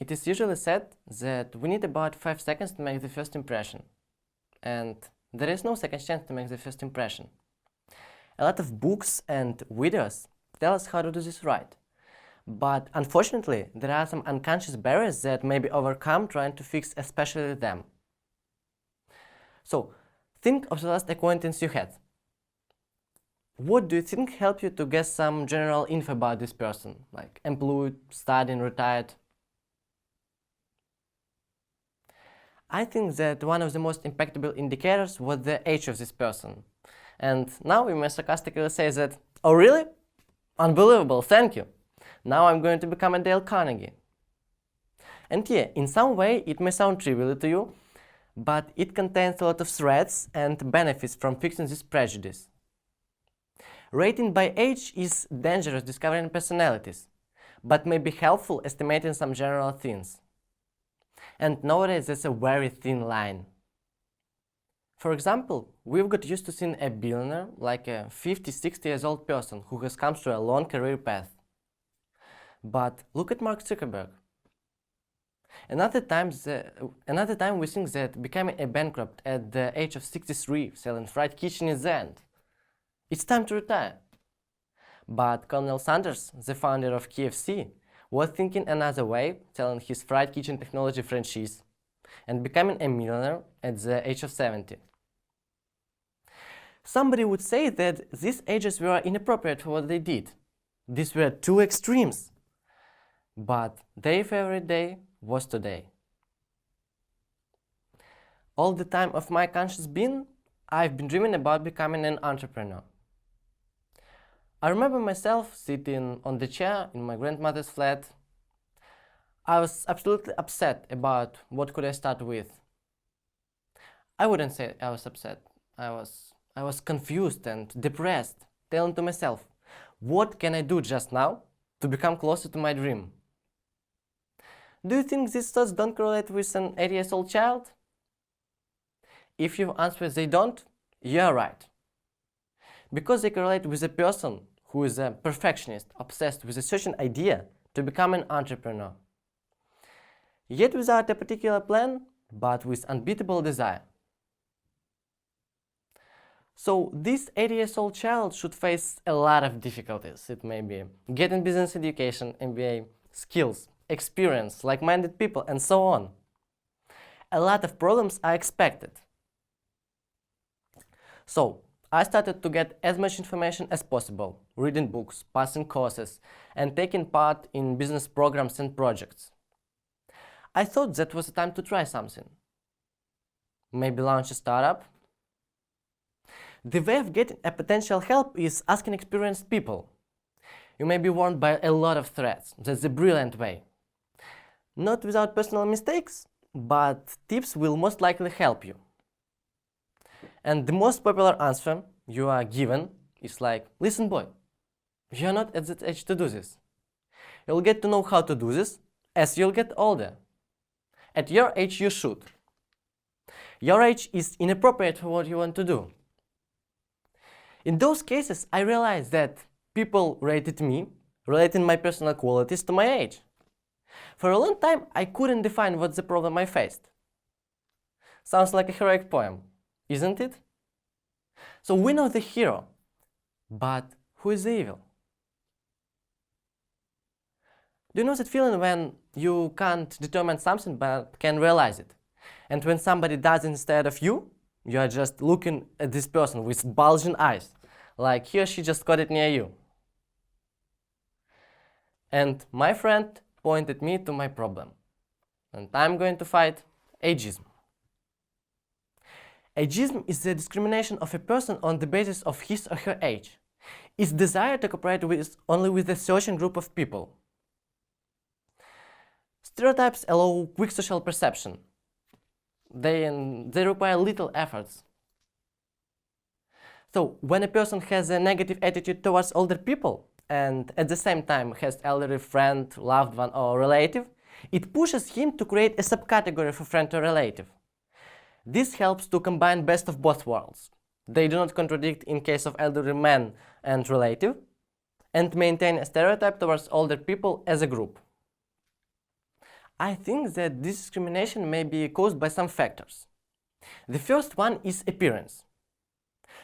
it is usually said that we need about 5 seconds to make the first impression. And there is no second chance to make the first impression. A lot of books and videos tell us how to do this right. But unfortunately, there are some unconscious barriers that may be overcome trying to fix especially them. So, think of the last acquaintance you had. What do you think helped you to get some general info about this person, like employed, studying, retired? I think that one of the most impactable indicators was the age of this person. And now we may sarcastically say that, oh really? Unbelievable, thank you. Now I'm going to become a Dale Carnegie. And yeah, in some way it may sound trivial to you, but it contains a lot of threats and benefits from fixing this prejudice. Rating by age is dangerous discovering personalities, but may be helpful estimating some general things. And nowadays that's a very thin line. For example, we've got used to seeing a billionaire like a 50-60 years old person who has come through a long career path. But look at Mark Zuckerberg. Another time we think that becoming a bankrupt at the age of 63 selling fried kitchen is the end. It's time to retire. But Colonel Sanders, the founder of KFC, was thinking another way, selling his fried kitchen technology franchise and becoming a millionaire at the age of 70. Somebody would say that these ages were inappropriate for what they did. These were two extremes. But their favorite day was today. All the time of my conscious being, I've been dreaming about becoming an entrepreneur. I remember myself sitting on the chair in my grandmother's flat. I was absolutely upset about what could I start with. I wouldn't say I was upset. I was confused and depressed, telling to myself, what can I do just now to become closer to my dream? Do you think these thoughts don't correlate with an 8-year-old child? If you answer they don't, you're right. Because they correlate with a person who is a perfectionist, obsessed with a certain idea to become an entrepreneur. Yet without a particular plan, but with unbeatable desire. So this 8-year-old child should face a lot of difficulties. It may be getting business education, MBA, skills, experience, like-minded people, and so on. A lot of problems are expected. So I started to get as much information as possible, reading books, passing courses, and taking part in business programs and projects. I thought that was the time to try something. Maybe launch a startup? The way of getting a potential help is asking experienced people. You may be warned by a lot of threats. That's the brilliant way. Not without personal mistakes, but tips will most likely help you. And the most popular answer you are given is like, listen boy, you're not at that age to do this. You'll get to know how to do this as you'll get older. At your age you should. Your age is inappropriate for what you want to do. In those cases, I realized that people rated me, relating my personal qualities to my age. For a long time, I couldn't define what's the problem I faced. Sounds like a heroic poem, isn't it? So we know the hero, but who is the evil? Do you know that feeling when you can't determine something but can realize it? And when somebody does it instead of you, you are just looking at this person with bulging eyes, like he or she just got it near you. And my friend pointed me to my problem. And I'm going to fight ageism. Ageism is the discrimination of a person on the basis of his or her age. It's desire to cooperate only with a certain group of people. Stereotypes allow quick social perception. They require little efforts. So when a person has a negative attitude towards older people and at the same time has elderly friend, loved one or relative, it pushes him to create a subcategory for friend or relative. This helps to combine best of both worlds. They do not contradict in case of elderly man and relative, and maintain a stereotype towards older people as a group. I think that this discrimination may be caused by some factors. The first one is appearance.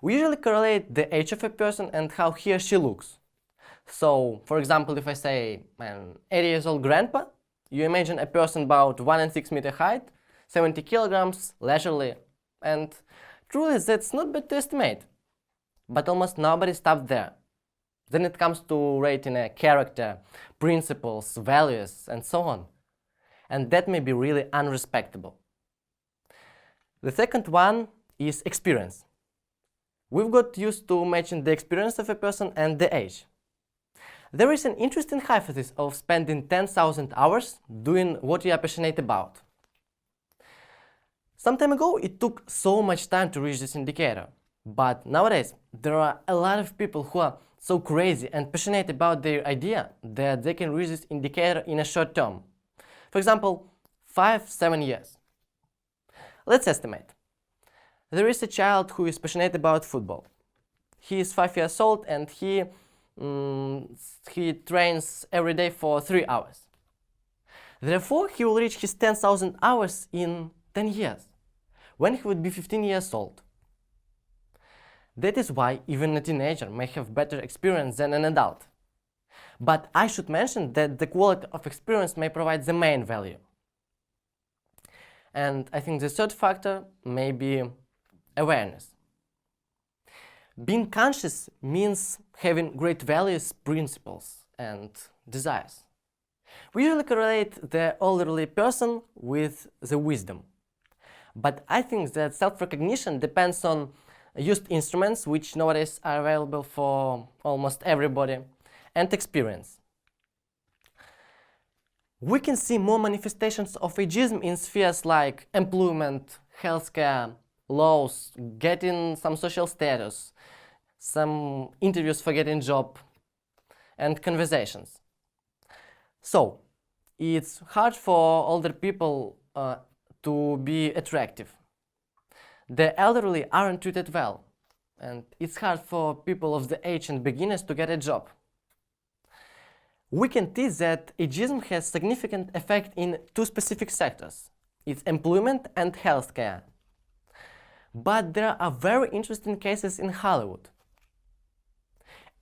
We usually correlate the age of a person and how he or she looks. So, for example, if I say an 80 years old grandpa, you imagine a person about 1 6 meter height, 70 kilograms, leisurely, and truly that's not bad to estimate. But almost nobody stops there. Then it comes to rating a character, principles, values, and so on. And that may be really unrespectable. The second one is experience. We've got used to matching the experience of a person and the age. There is an interesting hypothesis of spending 10,000 hours doing what you are passionate about. Some time ago, it took so much time to reach this indicator. But nowadays, there are a lot of people who are so crazy and passionate about their idea that they can reach this indicator in a short term. For example, 5-7 years. Let's estimate. There is a child who is passionate about football. He is 5 years old and he trains every day for 3 hours. Therefore, he will reach his 10,000 hours in 10 years, when he would be 15 years old. That is why even a teenager may have better experience than an adult. But I should mention that the quality of experience may provide the main value. And I think the third factor may be awareness. Being conscious means having great values, principles, and desires. We usually correlate the elderly person with the wisdom. But I think that self-recognition depends on used instruments, which nowadays are available for almost everybody, and experience. We can see more manifestations of ageism in spheres like employment, healthcare, laws, getting some social status, some interviews for getting job, and conversations. So, it's hard for older people to be attractive. The elderly aren't treated well, and it's hard for people of the age and beginners to get a job. We can tease that ageism has significant effect in two specific sectors. It's employment and healthcare. But there are very interesting cases in Hollywood.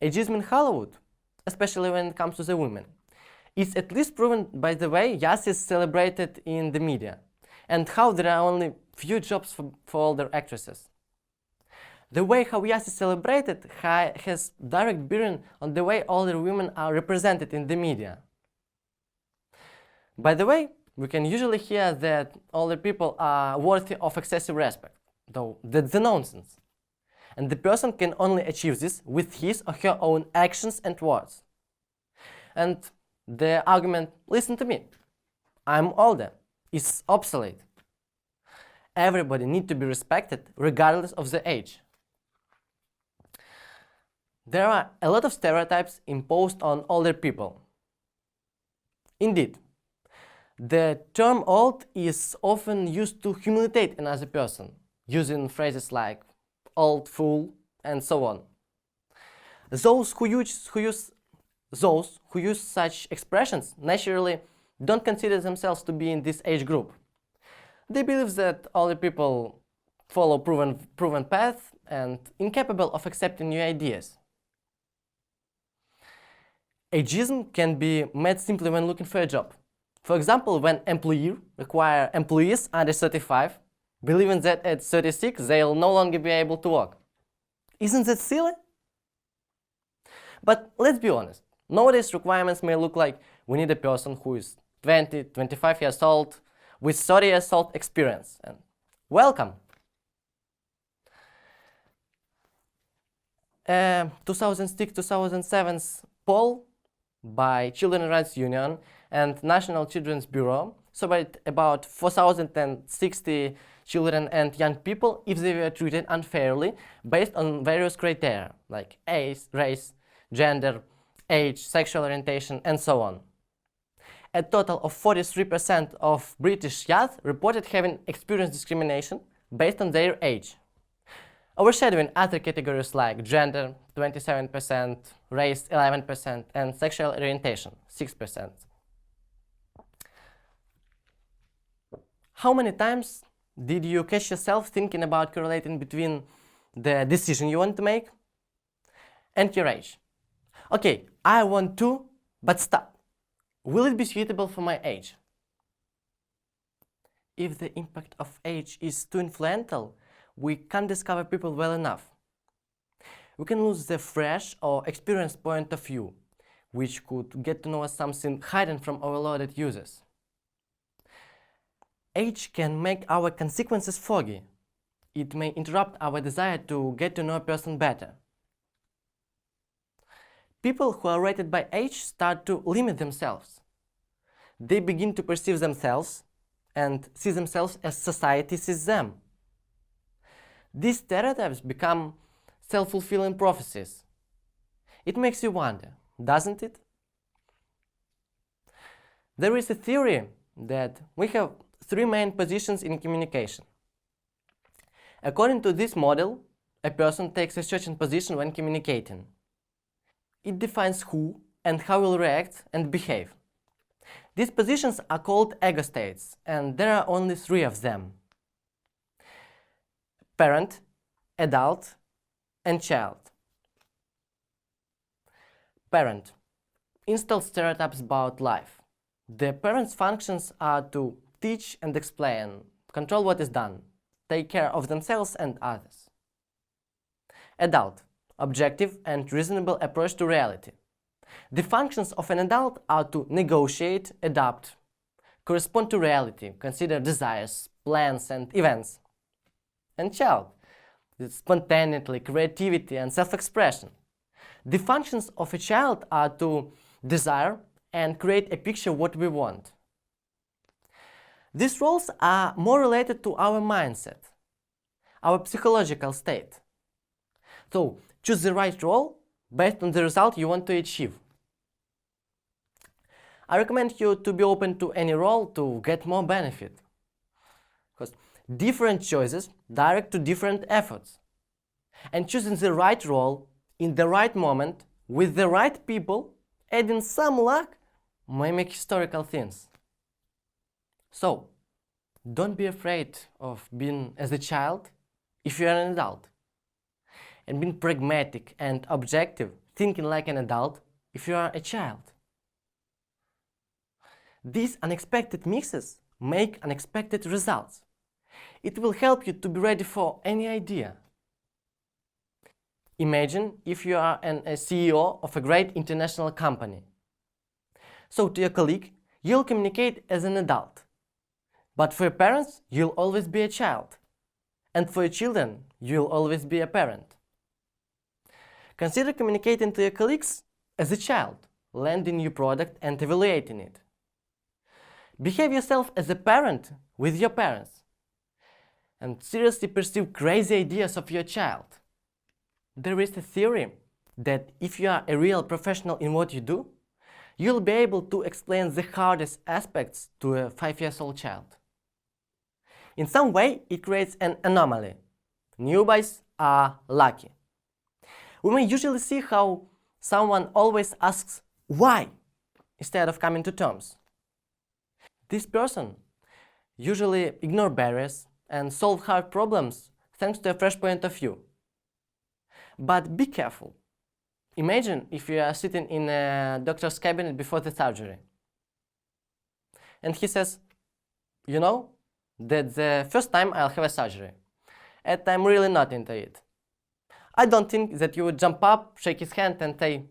Ageism in Hollywood, especially when it comes to the women, is at least proven by the way Yas is celebrated in the media, and how there are only few jobs for older actresses. The way how Yas is celebrated has direct bearing on the way older women are represented in the media. By the way, we can usually hear that older people are worthy of excessive respect, though that's the nonsense. And the person can only achieve this with his or her own actions and words. And the argument, listen to me, I'm older, is obsolete. Everybody needs to be respected regardless of the age. There are a lot of stereotypes imposed on older people. Indeed, the term old is often used to humiliate another person, using phrases like old fool and so on. Those who use such expressions naturally don't consider themselves to be in this age group. They believe that older people follow proven path and incapable of accepting new ideas. Ageism can be met simply when looking for a job. For example, when employers require employees under 35, believing that at 36 they'll no longer be able to work. Isn't that silly? But let's be honest, nowadays requirements may look like we need a person who is 20, 25 years old with 30 years old experience. And welcome! 2006-2007 poll by Children's Rights Union and National Children's Bureau surveyed about 4,060 children and young people if they were treated unfairly based on various criteria like age, race, gender, age, sexual orientation, and so on. A total of 43% of British youth reported having experienced discrimination based on their age, overshadowing other categories like gender 27%, race 11%, and sexual orientation 6%. How many times did you catch yourself thinking about correlating between the decision you want to make and your age? Okay, I want to, but stop. Will it be suitable for my age? If the impact of age is too influential, we can't discover people well enough. We can lose the fresh or experienced point of view, which could get to know us something hidden from overloaded users. Age can make our consequences foggy. It may interrupt our desire to get to know a person better. People who are rated by age start to limit themselves. They begin to perceive themselves and see themselves as society sees them. These stereotypes become self-fulfilling prophecies. It makes you wonder, doesn't it? There is a theory that we have three main positions in communication. According to this model, a person takes a certain position when communicating. It defines who and how will react and behave. These positions are called ego states, and there are only three of them: parent, adult, and child. Parent instills stereotypes about life. The parent's functions are to teach and explain, control what is done, take care of themselves and others. Adult, objective and reasonable approach to reality. The functions of an adult are to negotiate, adapt, correspond to reality, consider desires, plans and events. And child, spontaneity, creativity and self-expression. The functions of a child are to desire and create a picture of what we want. These roles are more related to our mindset, our psychological state. So, choose the right role based on the result you want to achieve. I recommend you to be open to any role to get more benefit. Because different choices direct to different efforts. And choosing the right role in the right moment with the right people, adding some luck, may make historical things. So, don't be afraid of being as a child if you are an adult. And being pragmatic and objective, thinking like an adult if you are a child. These unexpected mixes make unexpected results. It will help you to be ready for any idea. Imagine if you are a CEO of a great international company. So to your colleague, you'll communicate as an adult. But for your parents, you'll always be a child. And for your children, you'll always be a parent. Consider communicating to your colleagues as a child, landing your product and evaluating it. Behave yourself as a parent with your parents. And seriously pursue crazy ideas of your child. There is a theory that if you are a real professional in what you do, you'll be able to explain the hardest aspects to a 5-year-old child. In some way, it creates an anomaly. Newbies are lucky. We may usually see how someone always asks why instead of coming to terms. This person usually ignores barriers and solves hard problems thanks to a fresh point of view. But be careful. Imagine if you are sitting in a doctor's cabinet before the surgery. And he says, you know, that's the first time I'll have a surgery. And I'm really not into it. I don't think that you would jump up, shake his hand and say,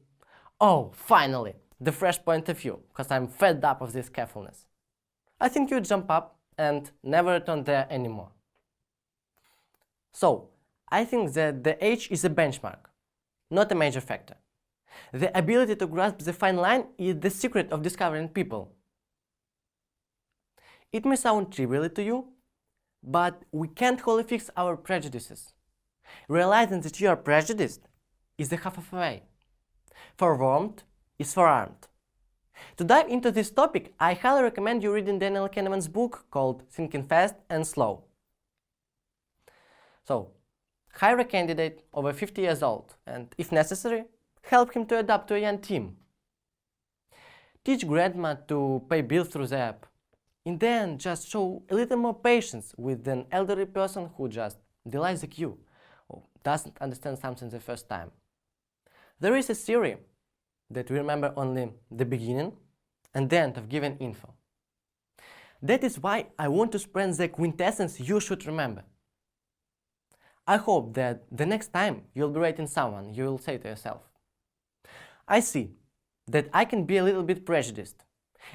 oh, finally, the fresh point of view, because I'm fed up of this carefulness. I think you would jump up and never return there anymore. So, I think that the age is a benchmark, not a major factor. The ability to grasp the fine line is the secret of discovering people. It may sound trivial to you, but we can't wholly fix our prejudices. Realizing that you are prejudiced is the half of the way. Forewarned is forearmed. To dive into this topic, I highly recommend you reading Daniel Kahneman's book called Thinking Fast and Slow. So, hire a candidate over 50 years old and, if necessary, help him to adapt to a young team. Teach grandma to pay bills through the app. in the end, just show a little more patience with an elderly person who just delays a queue or doesn't understand something the first time. There is a theory that we remember only the beginning and the end of given info. That is why I want to spread the quintessence you should remember. I hope that the next time you'll be rating someone, you will say to yourself, I see that I can be a little bit prejudiced,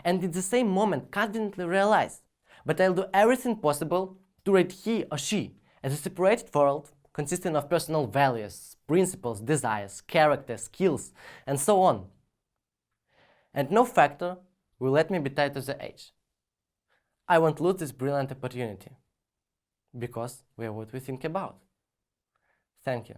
and at the same moment confidently realize, but I'll do everything possible to rate he or she as a separated world consisting of personal values, principles, desires, character, skills, and so on. And no factor will let me be tied to the age. I won't lose this brilliant opportunity, because we are what we think about. Thank you.